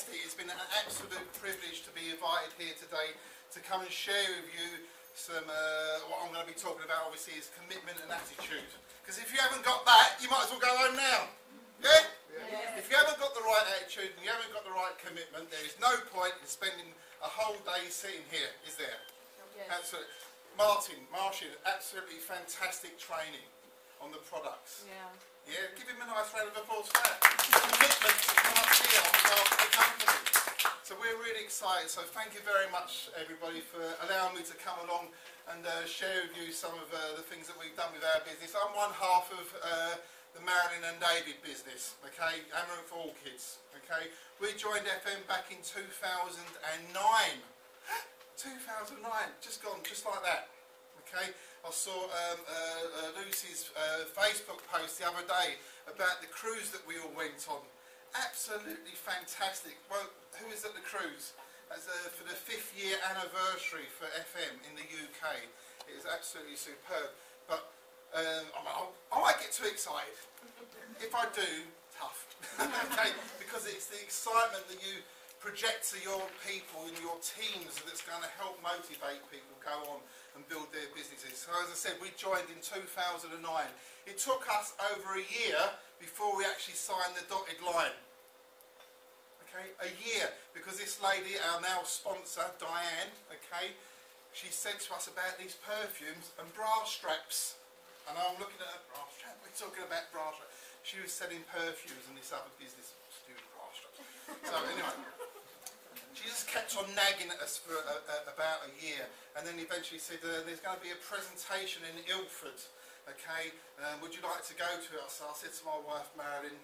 fantastic. It's been an absolute privilege to be invited here today to come and share with you some, what I'm going to be talking about obviously is commitment and attitude. Because if you haven't got that, you might as well go home now. Yeah? Yeah. If you haven't got the right attitude and you haven't got the right commitment, there is no point in spending a whole day sitting here, is there? Yeah. Absolutely. Martin, absolutely fantastic training on the products. Yeah. Yeah, give him a nice round of applause for that. Commitment to come up here on behalf of the company. So we're really excited. So thank you very much, everybody, for allowing me to come along and share with you some of the things that we've done with our business. I'm one half of the Marilyn and David business, okay, Amaranth Orchids, okay. We joined FM back in 2009. 2009, just gone, just like that, okay. I saw Lucy's Facebook post the other day about the cruise that we all went on. Absolutely fantastic. Well, who is at the cruise? As for the 5th year anniversary for FM in the UK. It is absolutely superb. But I might get too excited. If I do, tough. Okay? Because it's the excitement that you project to your people and your teams that's going to help motivate people go on and build their businesses. So as I said, we joined in 2009. It took us over a year before we actually signed the dotted line. Okay, a year, because this lady, our now sponsor, Diane, okay, she said to us about these perfumes and bra straps. And I'm looking at her bra strap, we're talking about bra straps. She was selling perfumes and this other business to do with bra straps. So anyway, she just kept on nagging at us for about a year, and then eventually said there's going to be a presentation in Ilford, okay, would you like to go to it? So I said to my wife Marilyn,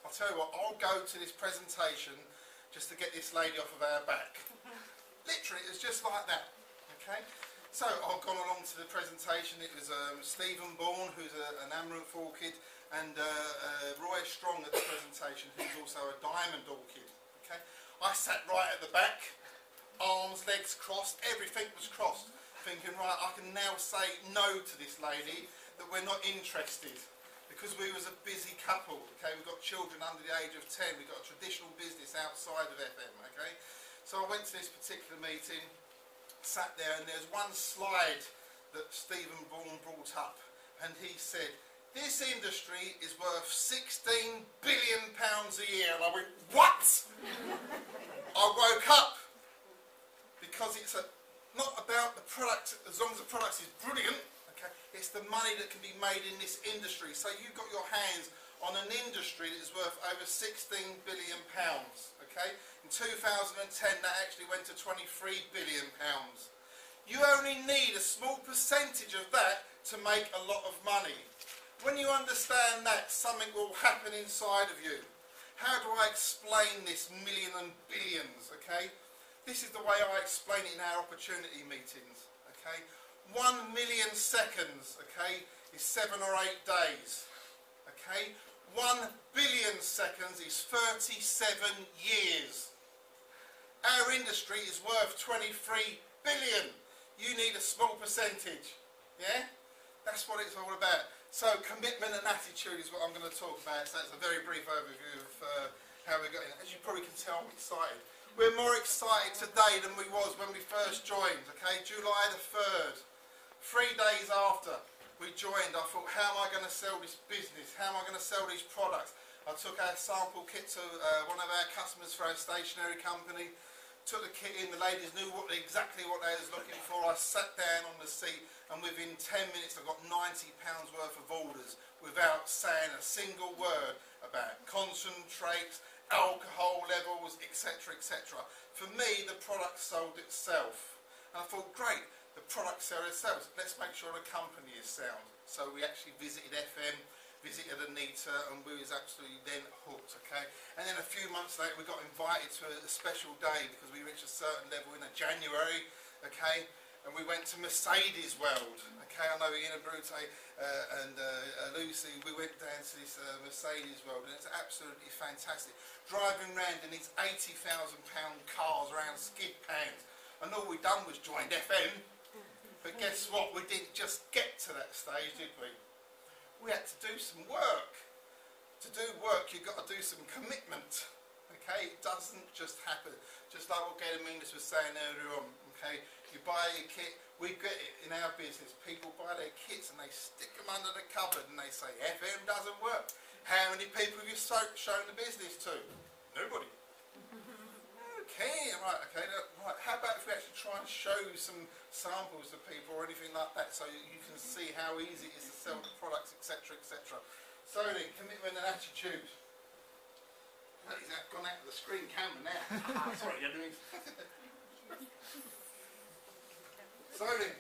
I'll tell you what, I'll go to this presentation just to get this lady off of our back. Literally, it was just like that, okay. So I've gone along to the presentation. It was Stephen Bourne, who's an Amaranth Orchid, and Roy Strong at the presentation, who's also a Diamond Orchid, okay. I sat right at the back, arms, legs crossed, everything was crossed, thinking, right, I can now say no to this lady, that we're not interested, because we was a busy couple, okay, we've got children under the age of 10, we've got a traditional business outside of FM, okay. So I went to this particular meeting, sat there, and there's one slide that Stephen Bourne brought up, and he said, this industry is worth £16 billion a year. And I went, what? I woke up, because it's not about the product, as long as the product is brilliant, okay, it's the money that can be made in this industry. So you've got your hands on an industry that is worth over £16 billion, okay. In 2010 that actually went to £23 billion. You only need a small percentage of that to make a lot of money. When you understand that, something will happen inside of you. How do I explain this million and billions, okay? This is the way I explain it in our opportunity meetings, okay? 1 million seconds, okay, is 7 or 8 days, okay? 1 billion seconds is 37 years. Our industry is worth 23 billion. You need a small percentage, yeah? That's what it's all about. So commitment and attitude is what I'm going to talk about. So that's a very brief overview of how we got in. As you probably can tell, I'm excited. We're more excited today than we was when we first joined, okay? July the 3rd. 3 days after we joined, I thought, how am I going to sell this business? How am I going to sell these products? I took our sample kit to one of our customers for our stationery company. Took the kit in, the ladies knew exactly what they was looking for. I sat down on the seat, and within 10 minutes I got £90 worth of orders without saying a single word about concentrates, alcohol levels, etc, etc. For me, the product sold itself, and I thought, great, the product sells itself, let's make sure the company is sound. So we actually visited FM, visited Anita, and we was absolutely then hooked, okay. And then a few months later we got invited to a special day because we reached a certain level in January, okay, and we went to Mercedes World, okay. I know Ian Brute and Lucy, we went down to this Mercedes World, and it's absolutely fantastic. Driving around in these £80,000 cars around skid pans, and all we done was joined FM, but guess what, we didn't just get to that stage, did we? We had to do some work. To do work, you've got to do some commitment. Okay, it doesn't just happen. Just like what Gediminas was saying earlier on. Okay, you buy a kit. We get it in our business. People buy their kits and they stick them under the cupboard and they say FM doesn't work. How many people have you shown the business to? Nobody. Okay, right. Okay, right. How about if we actually try and show some samples to people or anything like that, so you can see how easy it is to sell the products, etc., etc. So then, commitment and attitude. He's gone out of the screen camera now. Sorry, Gediminas. So then,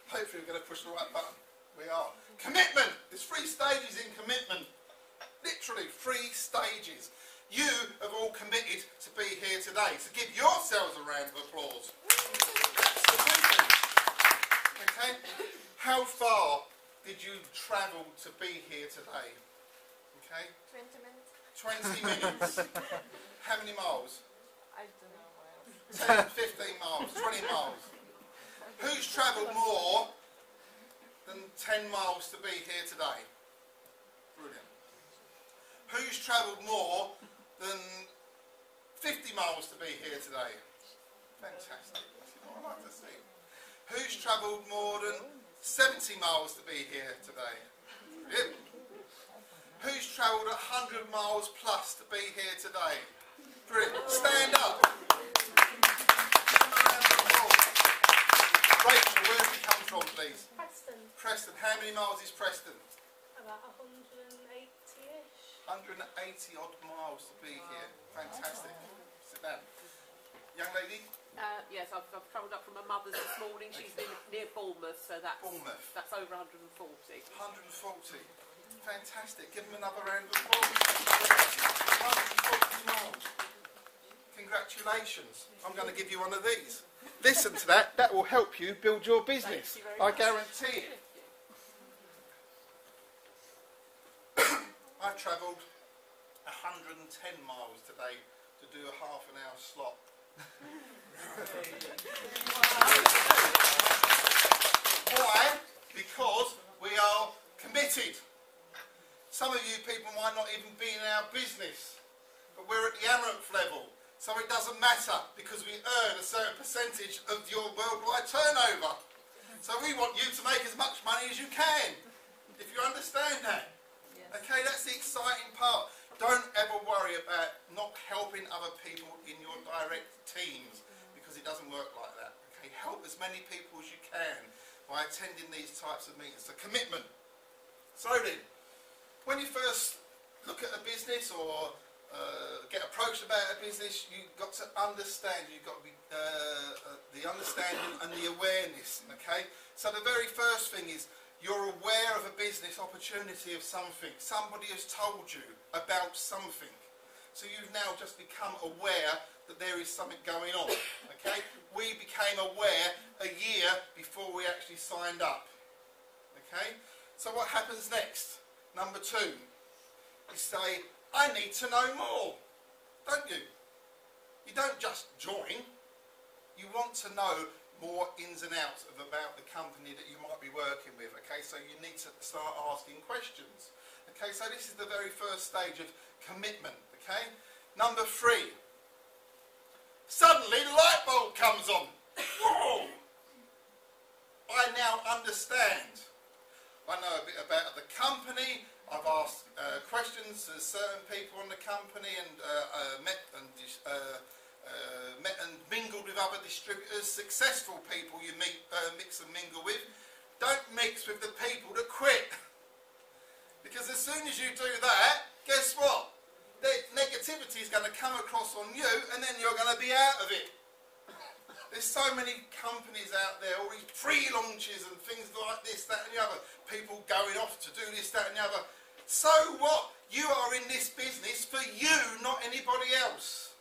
hopefully we're going to push the right button. We are. Commitment! There's 3 stages in commitment. Literally 3 stages. You have all committed to be here today. So give yourselves a round of applause. Absolutely. Okay? How far did you travel to be here today? Okay? 20 minutes. 20 minutes. How many miles? I don't know. 10, 15 miles, 20 miles. Who's travelled more than 10 miles to be here today? Brilliant. Who's travelled more than 50 miles to be here today? Fantastic. That's what I like to see. Who's travelled more than 70 miles to be here today? Brilliant. Who's travelled 100 miles plus to be here today? Brilliant. Stand up. Rachel, where have you come from, please? Preston. Preston. How many miles is Preston? About 180-ish. 180 odd miles to be here. Fantastic. Sit down. Young lady? Yes, I've travelled up from my mother's this morning. She's near Bournemouth, so that's over 140. 140. Fantastic. Give them another round of applause. 140 miles. Congratulations. I'm going to give you one of these. Listen to that. That will help you build your business. I guarantee it. I've travelled 110 miles today to do a half-an-hour slot. Why? Because we are committed. Some of you people might not even be in our business, but we're at the amaranth level, so it doesn't matter because we earn a certain percentage of your worldwide turnover. So we want you to make as much money as you can, if you understand that. Yes. Okay, that's the exciting part. Don't ever worry about not helping other people in your direct teams, because it doesn't work like that. Okay, help as many people as you can by attending these types of meetings. So commitment. So then, when you first look at a business or get approached about a business, you've got to understand, you've got to be the understanding and the awareness, okay? So the very first thing is you're aware of a business opportunity of something. Somebody has told you about something. So you've now just become aware that there is something going on, okay? We became aware a year before we actually signed up, okay? So what happens next? Number 2, you say, I need to know more, don't you? You don't just join. You want to know more ins and outs about the company that you might be working with. Okay, so you need to start asking questions. Okay, so this is the very first stage of commitment. Okay, number 3. Suddenly the light bulb comes on. Whoa! I now understand. I know a bit about the company. I've asked questions to certain people in the company and met and mingled with other distributors, successful people you mix and mingle with. Don't mix with the people that quit. Because as soon as you do that, guess what? The negativity is going to come across on you and then you're going to be out of it. There's so many companies out there, all these pre-launches and things like this, that and the other. People going off to do this, that and the other. So what? You are in this business for you, not anybody else.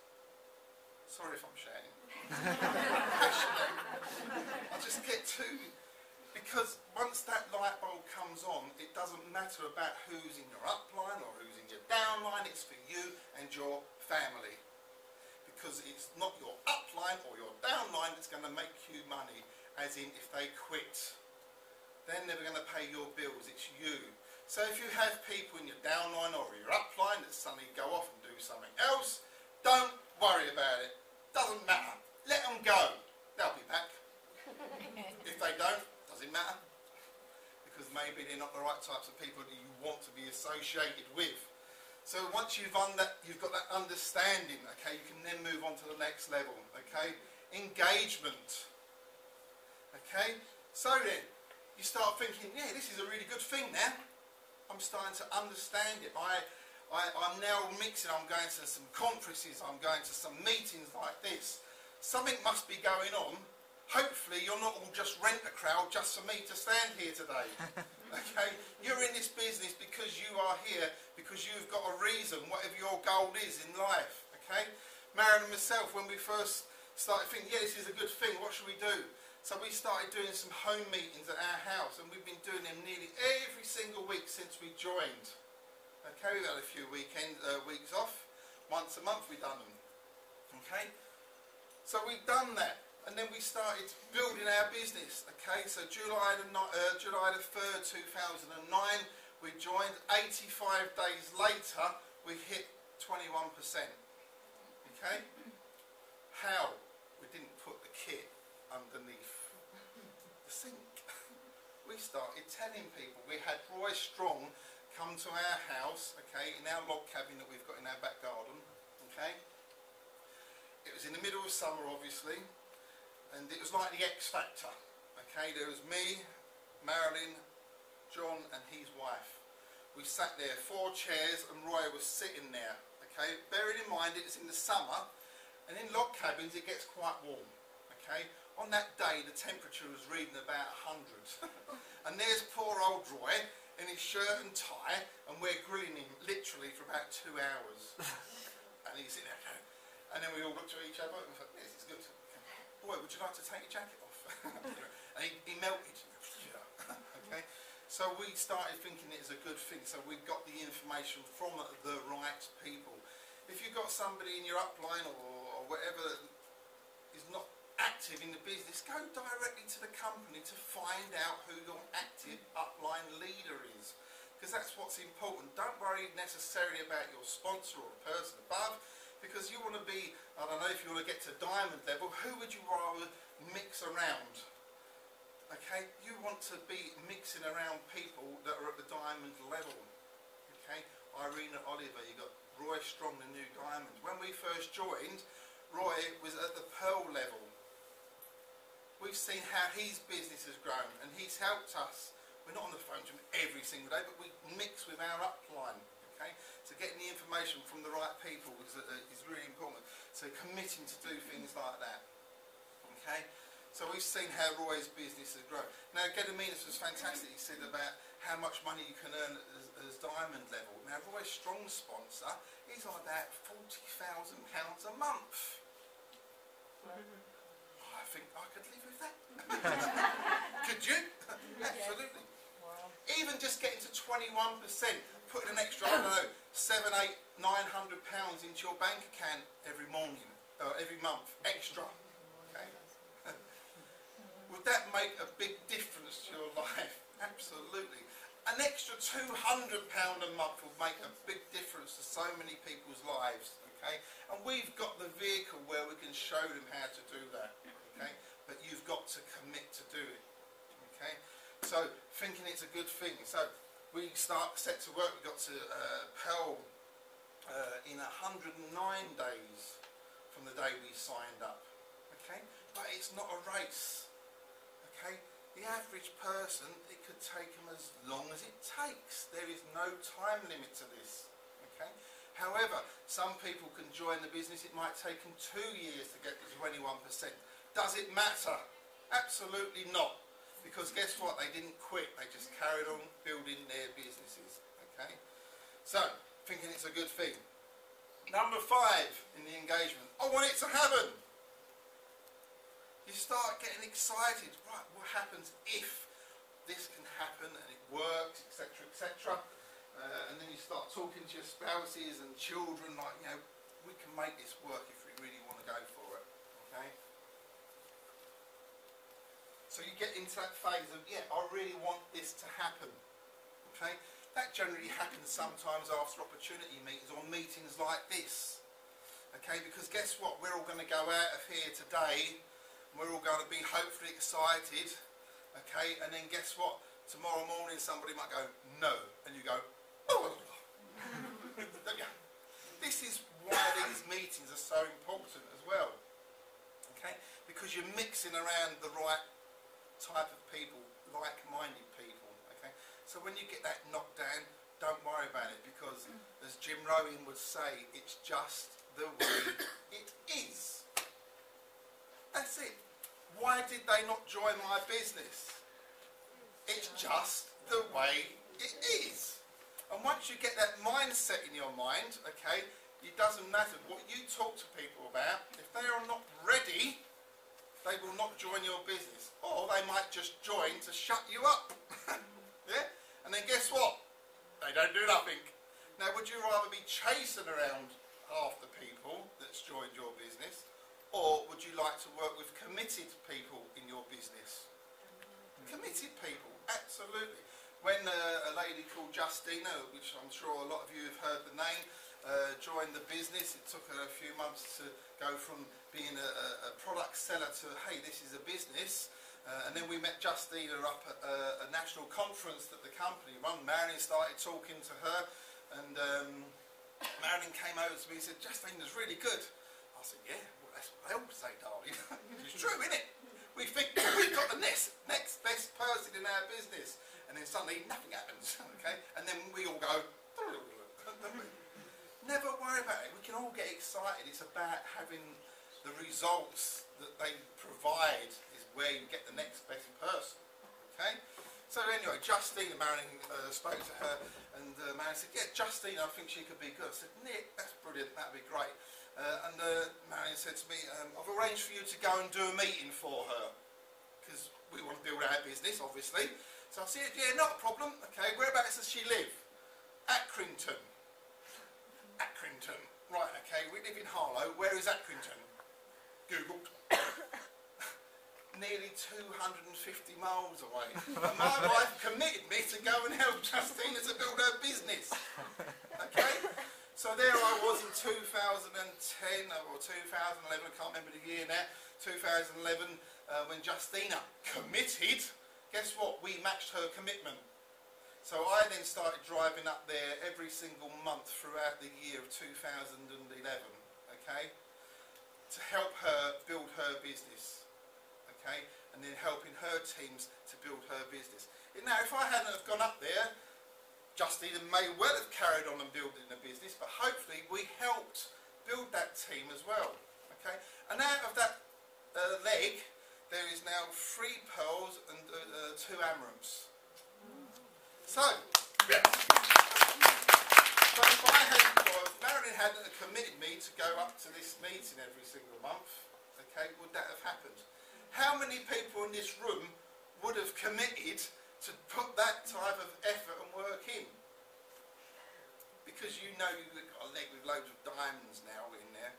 Sorry if I'm shouting. Passionate. I just get too... Because once that light bulb comes on, it doesn't matter about who's in your upline or who's in your downline. It's for you and your family. Because it's not your upline or your downline that's going to make you money, as in if they quit. They're never going to pay your bills, it's you. So if you have people in your downline or your upline that suddenly go off and do something else, don't worry about it. Doesn't matter. Let them go. They'll be back. If they don't, doesn't matter. Because maybe they're not the right types of people that you want to be associated with. So once you've got that understanding, okay, you can then move on to the next level, okay? Engagement. Okay? So then, you start thinking, yeah, this is a really good thing now. I'm starting to understand it. I'm now mixing, I'm going to some conferences, I'm going to some meetings like this. Something must be going on. Hopefully you're not all just rent a crowd just for me to stand here today. Okay? You're in this business because you are here, because you've got a reason, whatever your goal is in life. Okay? Marilyn and myself, when we first started thinking, yeah, this is a good thing, what should we do? So we started doing some home meetings at our house, and we've been doing them nearly every single week since we joined. Okay, we've had a few weeks off. Once a month we've done them. Okay? So we've done that. And then we started building our business. Okay, so July the 3rd, 2009, we joined. 85 days later, we hit 21%. Okay? How? We didn't put the kit underneath the sink. We started telling people. We had Roy Strong come to our house, okay, in our log cabin that we've got in our back garden. Okay? It was in the middle of summer, obviously. And it was like the X Factor, okay? There was me, Marilyn, John and his wife. We sat there, 4 chairs, and Roy was sitting there, okay? Bearing in mind it's in the summer, and in log cabins it gets quite warm, okay? On that day the temperature was reading about 100. And there's poor old Roy in his shirt and tie, and we're grilling him literally for about 2 hours. And he's in there, and then we all looked at each other and thought, this is good. Boy, would you like to take your jacket off? And he melted. Okay? So we started thinking it was a good thing. So we got the information from the right people. If you've got somebody in your upline or whatever that is not active in the business, go directly to the company to find out who your active upline leader is. Because that's what's important. Don't worry necessarily about your sponsor or the person above. Because you want to be, I don't know, if you want to get to diamond level, who would you rather mix around? Okay, you want to be mixing around people that are at the diamond level. Okay, Irene Oliver, you got Roy Strong, the new diamond. When we first joined, Roy was at the pearl level. We've seen how his business has grown, and he's helped us. We're not on the phone to him every single day, but we mix with our upline. Okay? So getting the information from the right people is really important. So committing to do things like that. Okay? So we've seen how Roy's business has grown. Now Gediminas was fantastic. He said about how much money you can earn as diamond level. Now Roy's strong sponsor is on about £40,000 a month. I think I could live with that. Could you? Absolutely. Wow. Even just getting to 21%. Putting an extra, I don't know, £700, £800, £900 into your bank account every morning, every month, extra. Okay? Would that make a big difference to your life? Absolutely. An extra £200 a month will make a big difference to so many people's lives. Okay? And we've got the vehicle where we can show them how to do that. Okay? But you've got to commit to do it. Okay? So thinking it's a good thing. So we set to work. We got to Pearl in 109 days from the day we signed up. Okay, but it's not a race. Okay, the average person, it could take them as long as it takes. There is no time limit to this. Okay, however, some people can join the business. It might take them 2 years to get to 21%. Does it matter? Absolutely not. Because guess what? They didn't quit. They just carried on building their businesses. Okay? So, thinking it's a good thing. Number 5 in the engagement. I want it to happen. You start getting excited. Right, what happens if this can happen and it works, etc., etc. And then you start talking to your spouses and children like, you know, we can make this work if we really want to go for it. Okay? So you get into that phase of, yeah, I really want this to happen. Okay? That generally happens sometimes after opportunity meetings or meetings like this. Okay, because guess what? We're all going to go out of here today. We're all going to be hopefully excited. Okay, and then guess what? Tomorrow morning somebody might go, no. And you go, oh. Don't you? This is why these meetings are so important as well. Okay, because you're mixing around the right type of people, like-minded people. Okay, so when you get that knocked down, don't worry about it, because as Jim Rowan would say, it's just the way it is. That's it. Why did they not join my business? It's just the way it is. And once you get that mindset in your mind, okay, it doesn't matter what you talk to people about. If they are not ready, they will not join your business. Or they might just join to shut you up. Yeah? And then guess what? They don't do nothing. Now, would you rather be chasing around half the people that's joined your business, or would you like to work with committed people in your business? Committed people, absolutely. When a lady called Justina, which I'm sure a lot of you have heard the name, joined the business, it took her a few months to go from being a product seller to, hey, this is a business. And then we met Justina up at a national conference that the company run. Marilyn started talking to her, and Marilyn came over to me and said, Justina's really good. I said, yeah, well, that's what they all say, darling. It's true, isn't it? We think we've got the next best person in our business. And then suddenly nothing happens, okay? And then we all go, never worry about it. We can all get excited. It's about having the results that they provide is where you get the next best person, okay? So anyway, Justina, Marilyn spoke to her, and Marilyn said, yeah, Justina, I think she could be good. I said, Nick, that's brilliant, that'd be great. And Marilyn said to me, I've arranged for you to go and do a meeting for her, because we want to build our business, obviously. So I said, yeah, not a problem. Okay, whereabouts does she live? Accrington. Accrington. Right, okay, we live in Harlow. Where is Accrington? Googled. Nearly 250 miles away. And my wife committed me to go and help Justina to build her business. Okay? So there I was in 2010 or 2011, I can't remember the year now, 2011, when Justina committed. Guess what? We matched her commitment. So I then started driving up there every single month throughout the year of 2011, okay, to help her build her business, okay, and then helping her teams to build her business. Now, if I hadn't have gone up there, Justina may well have carried on and building the business, but hopefully we helped build that team as well, okay. And out of that leg, there is now 3 pearls and 2 amaranths. So, yeah. So if Marilyn hadn't committed me to go up to this meeting every single month, okay, would that have happened? How many people in this room would have committed to put that type of effort and work in? Because you know you've got a leg with loads of diamonds now in there,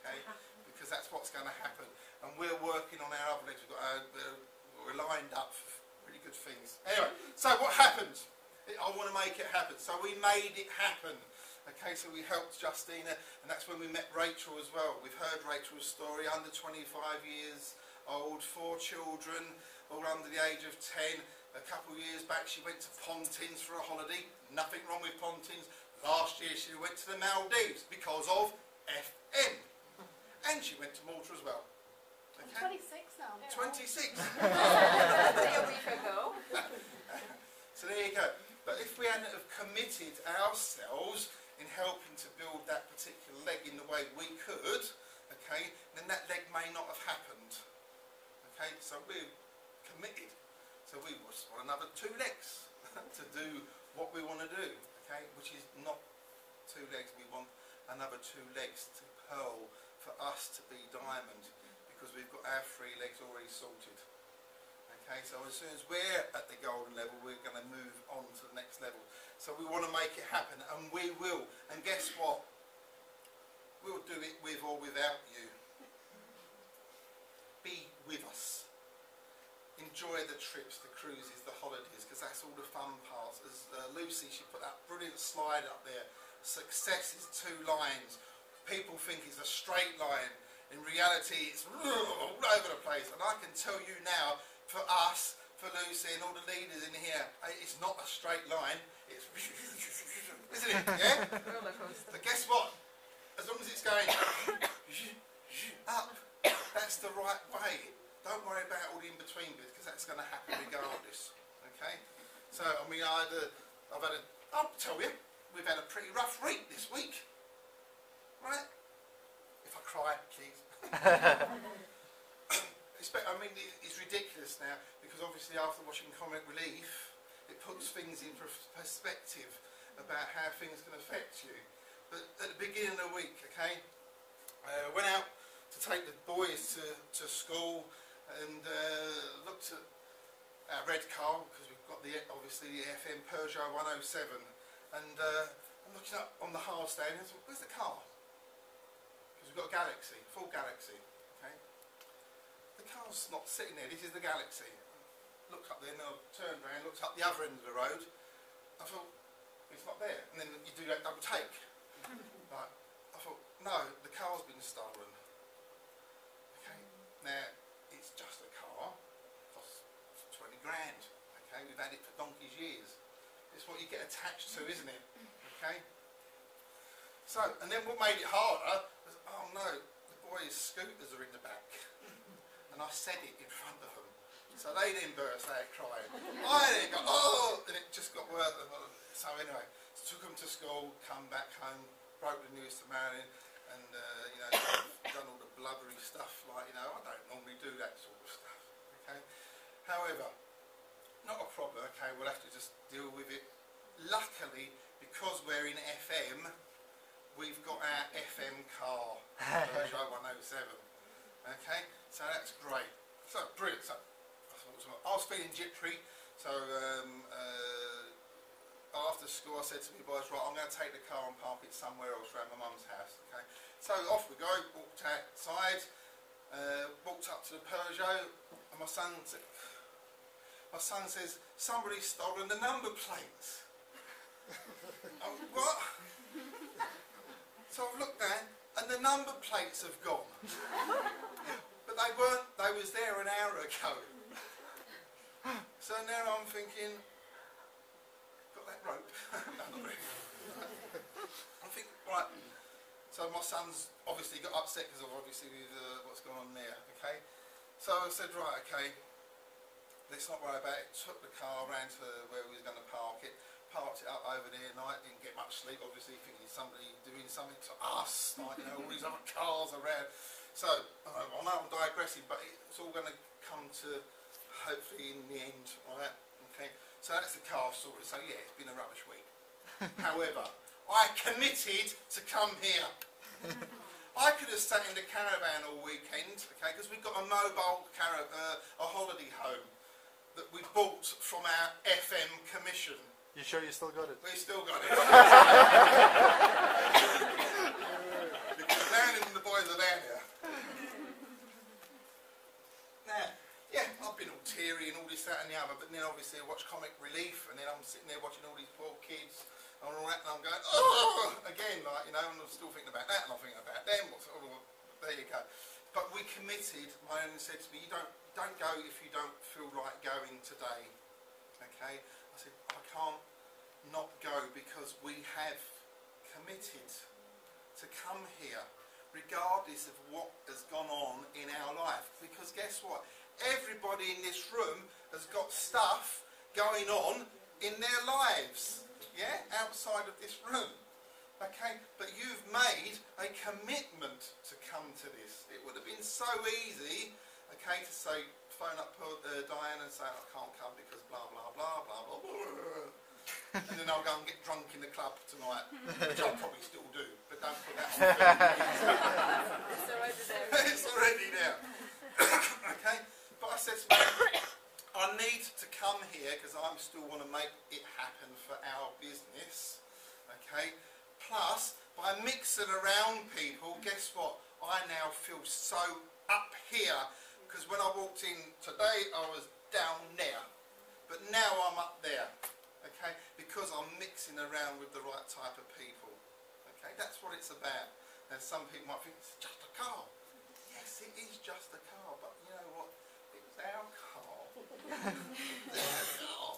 okay? Because that's what's going to happen. And we're working on our other legs. We're lined up for really good things. Anyway, so what happened? I want to make it happen. So we made it happen. Okay, so we helped Justina, and that's when we met Rachel as well. We've heard Rachel's story, under 25 years old, 4 children, all under the age of 10. A couple of years back she went to Pontins for a holiday. Nothing wrong with Pontins. Last year she went to the Maldives because of FM. And she went to Malta as well. I'm 26 now. 26. A week ago. So there you go. But if we hadn't have committed ourselves in helping to build that particular leg in the way we could, okay, then that leg may not have happened. Okay, so we're committed. So we just want another 2 legs to do what we want to do, okay, which is not 2 legs. We want another 2 legs to pearl for us to be diamond, because we've got our 3 legs already sorted. Okay, so as soon as we're at the golden level, we're going to move on to the next level. So we want to make it happen, and we will. And guess what? We'll do it with or without you. Be with us. enjoy the trips, the cruises, the holidays, because that's all the fun parts. As Lucy, she put that brilliant slide up there. Success is 2 lines. People think it's a straight line. In reality, it's all over the place. And I can tell you now, for us, for Lucy and all the leaders in here, it's not a straight line. It's isn't it? Yeah. But guess what? As long as it's going up, that's the right way. Don't worry about all the in-between bits, because that's going to happen regardless. Okay? So, I mean, I'll tell you, we've had a pretty rough week this week. Right? If I cry, please. I mean, it's ridiculous now, because obviously after watching Comic Relief, it puts things in perspective about how things can affect you. But at the beginning of the week, okay, went out to take the boys to school, and looked at our red car, because we've got obviously the FM Peugeot 107, and I'm looking up on the hard stand and I thought, where's the car? Because we've got a Galaxy, full Galaxy, okay? The car's not sitting there, this is the Galaxy. Looked up there, and I turned around, looked up the other end of the road, I thought, it's not there, and then you do that double take. Right. I thought, no, the car's been stolen. Okay, now, it's just a car, costs 20 grand, okay, we've had it for donkey's years. It's what you get attached to, isn't it? Okay? So, and then what made it harder was, oh no, the boys' scooters are in the back. And I said it in front of them. So they then burst out crying. I then got, oh, and it just got worse. So anyway, took them to school, come back home, broke the news to Marilyn, and you know, done all the blubbery stuff, like, you know, I don't normally do that sort of stuff, okay? However, not a problem, okay, we'll have to just deal with it. Luckily, because we're in FM, we've got our FM car, Peugeot 107, okay? So that's great. So, brilliant. So, I was feeling jittery, so after school I said to my boys, right, I'm going to take the car and park it somewhere else around my mum's house, okay? So off we go, walked outside, walked up to the Peugeot, and my son says, somebody's stolen the number plates. What? So I've looked down, and the number plates have gone. But they weren't, they was there an hour ago. So now I'm thinking, got that rope? No, not really. I think, right, so my son's obviously got upset because of obviously what's going on there, okay? So I said, right, okay, let's not worry about it. Took the car around to where we was going to park it, parked it up over there at night, didn't get much sleep, obviously thinking somebody doing something to us, like, you know, all these other cars around. So, I know I'm digressing, but it's all going to come to hopefully in the end, right? Okay, so that's the car story. So yeah, it's been a rubbish week. However, I committed to come here. I could have sat in the caravan all weekend, okay, because we've got a mobile a holiday home that we bought from our FM commission. You sure you still got it? We still got it. Because Darren and the boys are down here. Now, yeah, I've been all teary and all this, that and the other, but then obviously I watch Comic Relief, and then I'm sitting there watching all these poor kids and all that, and I'm going, oh, again, like, you know, and I'm still thinking about that, and I'm thinking about them, there you go. But we committed, my own said to me, you don't go if you don't feel like going today, okay? I said, I can't not go because we have committed to come here, regardless of what has gone on in our life, because guess what? Everybody in this room has got stuff going on in their lives, yeah, outside of this room, okay, but you've made a commitment to come to this. It would have been so easy, okay, to say, phone up Diane and say, I can't come because blah blah blah blah blah blah, and then I'll go and get drunk in the club tonight, which I'll probably still do, but don't put that on film. It's already there. It's already there. Okay, but I said to me, I need to come here because I still want to make it happen for our business, okay? Plus, by mixing around people, guess what? I now feel so up here, because when I walked in today, I was down there, but now I'm up there, okay, because I'm mixing around with the right type of people, okay, that's what it's about. Now some people might think it's just a car. Yes, it is just a car, but you know what, it's our car. It's our car.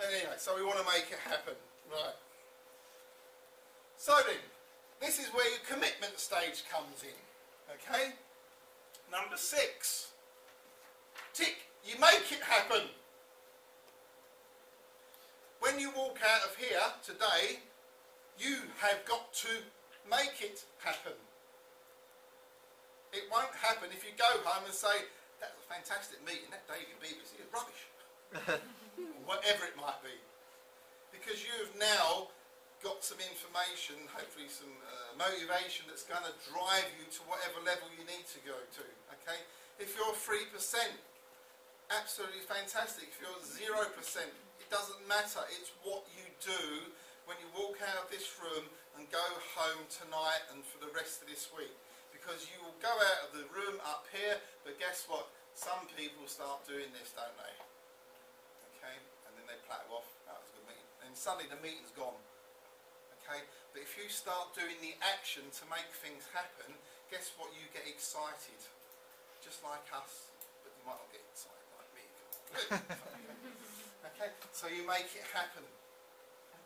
Anyway, so we want to make it happen, right. So then, this is where your commitment stage comes in, okay. Number 6, tick, you make it happen. When you walk out of here today, you have got to make it happen. It won't happen if you go home and say, that was a fantastic meeting, that David Beavis, he was rubbish. Or whatever it might be. Because you've now got some information, hopefully some motivation that's going to drive you to whatever level you need to go to, okay? If you're 3%, absolutely fantastic. If you're 0%, it doesn't matter. It's what you do when you walk out of this room and go home tonight and for the rest of this week. Because you will go out of the room up here, but guess what? Some people start doing this, don't they? Okay? And then they platter off, that was a good meeting. And suddenly the meeting's gone. Okay? But if you start doing the action to make things happen, guess what? You get excited. Just like us. But you might not get excited like me. Okay? So you make it happen.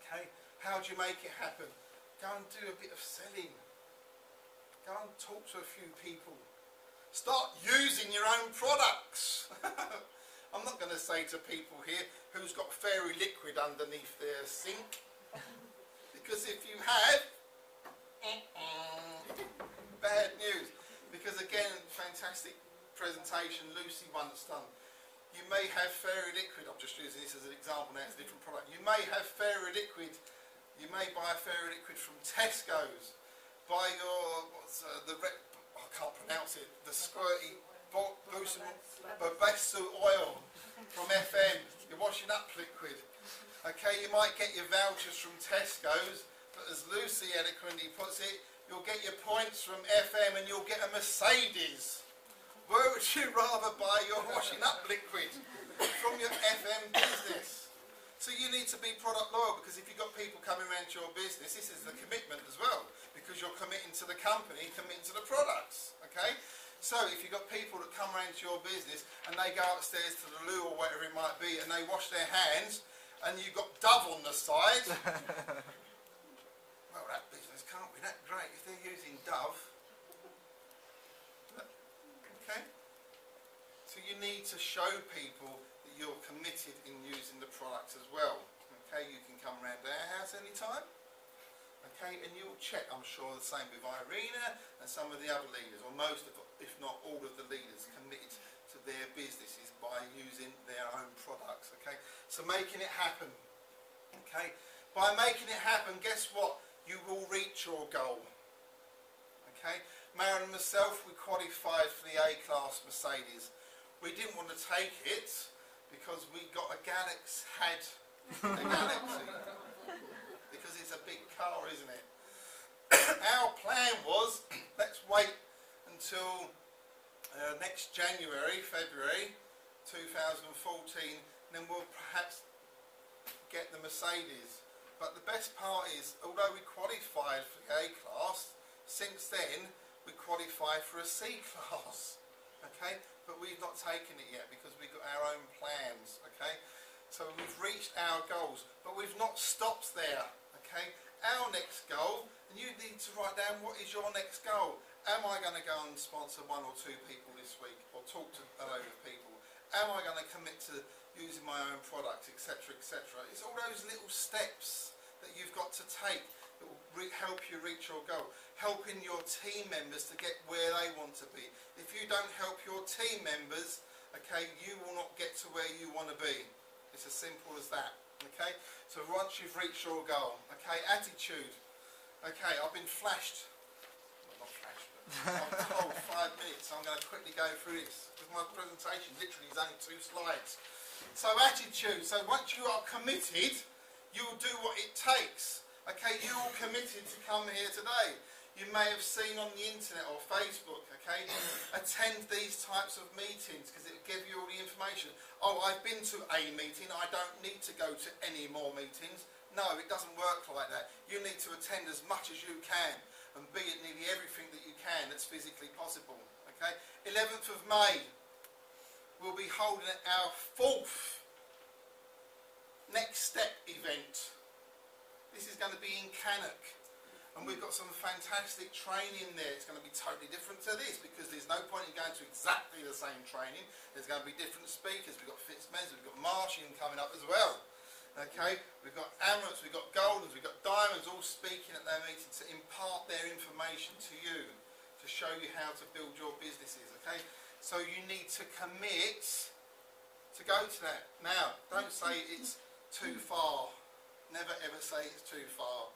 Okay? How do you make it happen? Go and do a bit of selling. Go and talk to a few people. Start using your own products. I'm not going to say to people here who's got fairy liquid underneath their sink. Because if you have, bad news. Because again, fantastic presentation Lucy once done. You may have fairy liquid, I'm just using this as an example now, it's a different product. You may have fairy liquid, you may buy a fairy liquid from Tesco's. Buy your, I can't pronounce it, the squirty Boreisaite oil from FM, your washing up liquid. Okay, you might get your vouchers from Tesco's, but as Lucy eloquently puts it, you'll get your points from FM and you'll get a Mercedes. Where would you rather buy your washing up liquid? From your FM business. So you need to be product loyal, because if you've got people coming around to your business, this is the commitment as well, because you're committing to the company, committing to the products, okay? So if you've got people that come around to your business and they go upstairs to the loo or whatever it might be and they wash their hands and you've got Dove on the side, well, that business can't be that great if they're using Dove. Okay? So you need to show people that you're committed in using the products as well. Okay, you can come around our house anytime. Okay, and you'll check, I'm sure the same with Irina and some of the other leaders, or most of, if not all of the leaders, committed to their businesses by using their own products. Okay, so making it happen. Okay, by making it happen, guess what? You will reach your goal. Okay, Maren and myself, we qualified for the A-class Mercedes. We didn't want to take it because we got a Galaxy, because it's a big car, isn't it? Our plan was, let's wait until next January, February 2014, and then we'll perhaps get the Mercedes. But the best part is, although we qualified for the A-class, since then we qualified for a C-class, okay? But we've not taken it yet because we've got our own plans, okay? So we've reached our goals, but we've not stopped there, okay? Our next goal, and you need to write down, what is your next goal? Am I going to go and sponsor 1 or 2 people this week, or talk to a load of people? Am I going to commit to using my own products, etc., etc.? It's all those little steps that you've got to take that will help you reach your goal. Helping your team members to get where they want to be. If you don't help your team members, okay, you will not get to where you want to be. It's as simple as that, okay? So once you've reached your goal, okay, attitude. Okay, I've been flashed. Well, not flashed, but I'm told 5 minutes, so I'm going to quickly go through this, because my presentation literally is only 2 slides. So attitude, so once you are committed, you will do what it takes. Okay, you're all committed to come here today. you may have seen on the internet or Facebook, okay? Attend these types of meetings because it will give you all the information. Oh, I've been to a meeting, I don't need to go to any more meetings. No, it doesn't work like that. You need to attend as much as you can and be at nearly everything that you can that's physically possible, okay? 11th of May, we'll be holding our 4th Next Step event. This is going to be in Cannock. And we've got some fantastic training there. It's going to be totally different to this because there's no point in going to exactly the same training. There's going to be different speakers. We've got Fitzmans, we've got Martian coming up as well. Okay, we've got Amorants, we've got Goldens, we've got Diamonds all speaking at their meeting to impart their information to you, to show you how to build your businesses. Okay, so you need to commit to go to that. Now, don't say it's too far. Never ever say it's too far.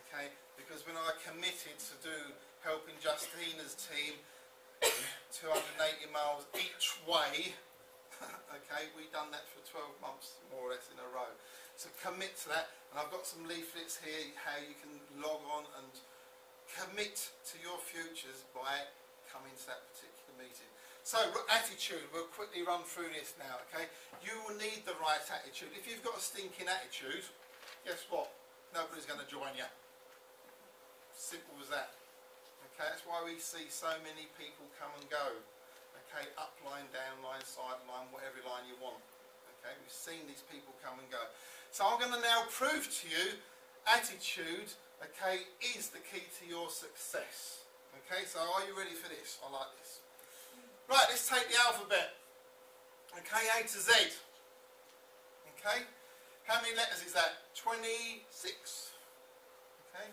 Okay, because when I committed to do helping Justina's team 280 miles each way, okay, we've done that for 12 months more or less in a row. So commit to that, and I've got some leaflets here how you can log on and commit to your futures by coming to that particular meeting. So attitude, we'll quickly run through this now, okay? You will need the right attitude. If you've got a stinking attitude, guess what? Nobody's going to join you. Simple as that. Okay, that's why we see so many people come and go. Okay, up line, down line, side line, whatever line you want. Okay, we've seen these people come and go. So I'm going to now prove to you attitude, okay, is the key to your success. Okay, so are you ready for this? I like this. Right, let's take the alphabet. Okay, A to Z. Okay, how many letters is that? 26. Okay.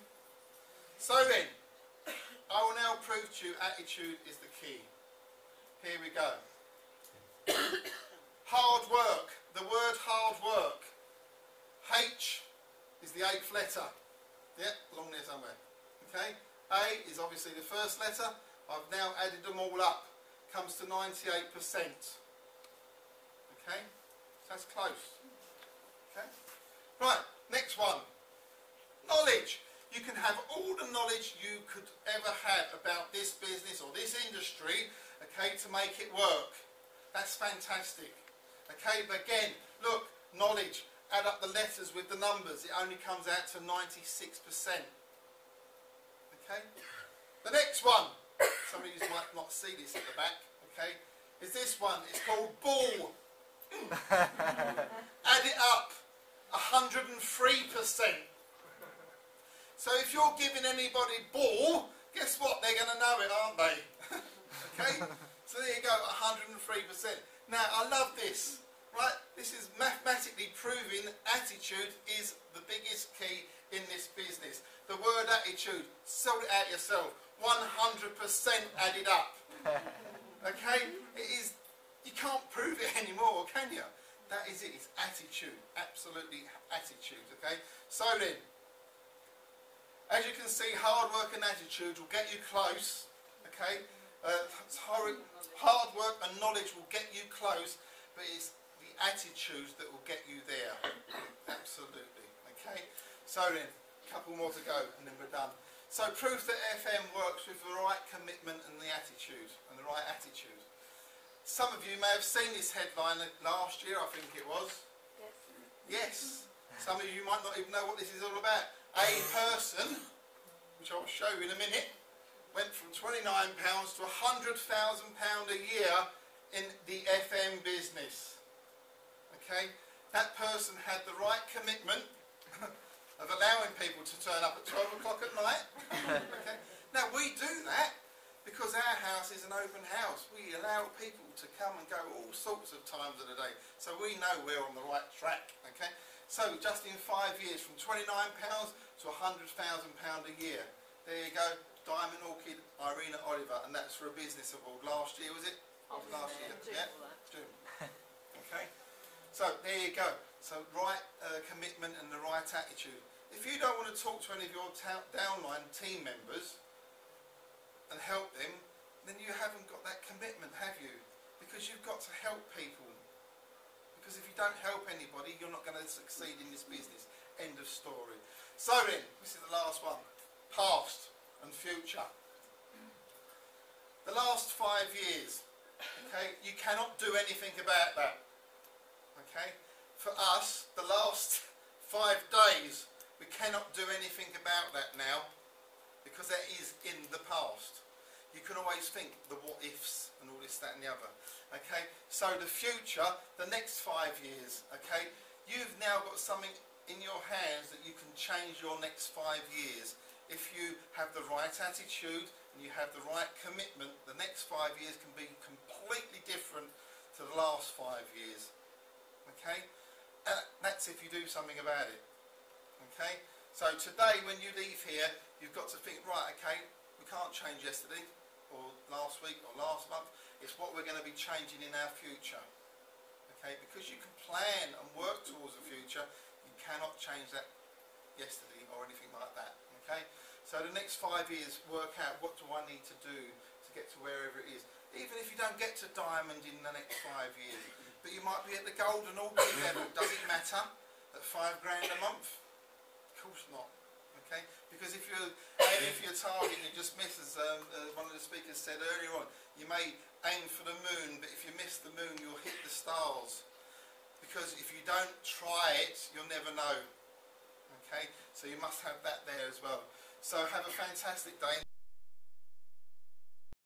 So then, I will now prove to you attitude is the key. Here we go. Hard work. The word hard work. H is the 8th letter. Yep, along there somewhere. Okay. A is obviously the first letter. I've now added them all up. Comes to 98%. Okay. That's close. Okay. Right. Next one. Knowledge. You can have all the knowledge you could ever have about this business or this industry, okay, to make it work. That's fantastic. Okay, but again, look, knowledge, add up the letters with the numbers, it only comes out to 96%. Okay, the next one, some of you might not see this at the back, okay, is this one. It's called ball. Add it up, 103%. So if you're giving anybody ball, guess what? They're going to know it, aren't they? Okay? So there you go, 103%. Now, I love this. Right? This is mathematically proving attitude is the biggest key in this business. The word attitude, sort it out yourself. 100% added up. Okay? It is, you can't prove it anymore, can you? That is it. It's attitude. Absolutely attitude. Okay? So then, as you can see, hard work and attitude will get you close, okay? Hard work and knowledge will get you close, but it's the attitudes that will get you there. Absolutely, okay? So then, a couple more to go and then we're done. So proof that FM works with the right commitment and the attitude, and the right attitude. Some of you may have seen this headline last year, I think it was. Yes. Some of you might not even know what this is all about. A person, which I'll show you in a minute, went from £29 to £100,000 a year in the FM business. Okay, that person had the right commitment of allowing people to turn up at 12 o'clock at night. Okay, now we do that because our house is an open house. We allow people to come and go all sorts of times of the day, so we know we're on the right track. Okay. So just in 5 years, from £29 to £100,000 a year. There you go, Diamond Orchid, Irina Oliver, and that's for a business award. Last year, was it? Oh, last year, June, yeah? June. Okay, so there you go. So right commitment and the right attitude. If you don't want to talk to any of your downline team members and help them, then you haven't got that commitment, have you? Because you've got to help people. Because if you don't help anybody, you're not going to succeed in this business. End of story. So then, this is the last one. Past. and future. The last 5 years, okay, you cannot do anything about that. Okay, for us, the last 5 days, we cannot do anything about that now, because that is in the past. You can always think the what ifs and all this, that and the other. Okay, so the future, the next 5 years, okay, you've now got something in your hands that you can change your next 5 years. If you have the right attitude and you have the right commitment, the next 5 years can be completely different to the last 5 years. Okay, and that's if you do something about it. Okay, so today when you leave here, you've got to think, right, okay, we can't change yesterday or last week or last month. It's what we're going to be changing in our future. Okay, because you can plan and work towards the future, you cannot change that yesterday or anything like that. Okay, so the next 5 years, work out what do I need to do to get to wherever it is. Even if you don't get to diamond in the next 5 years, but you might be at the gold and ordinary level. Does it matter at £5 grand a month? Of course not. Okay, because if your target you just miss, as one of the speakers said earlier on, you may aim for the moon, but if you miss the moon, you'll hit the stars. Because if you don't try it, you'll never know. Okay, so you must have that there as well. So have a fantastic day.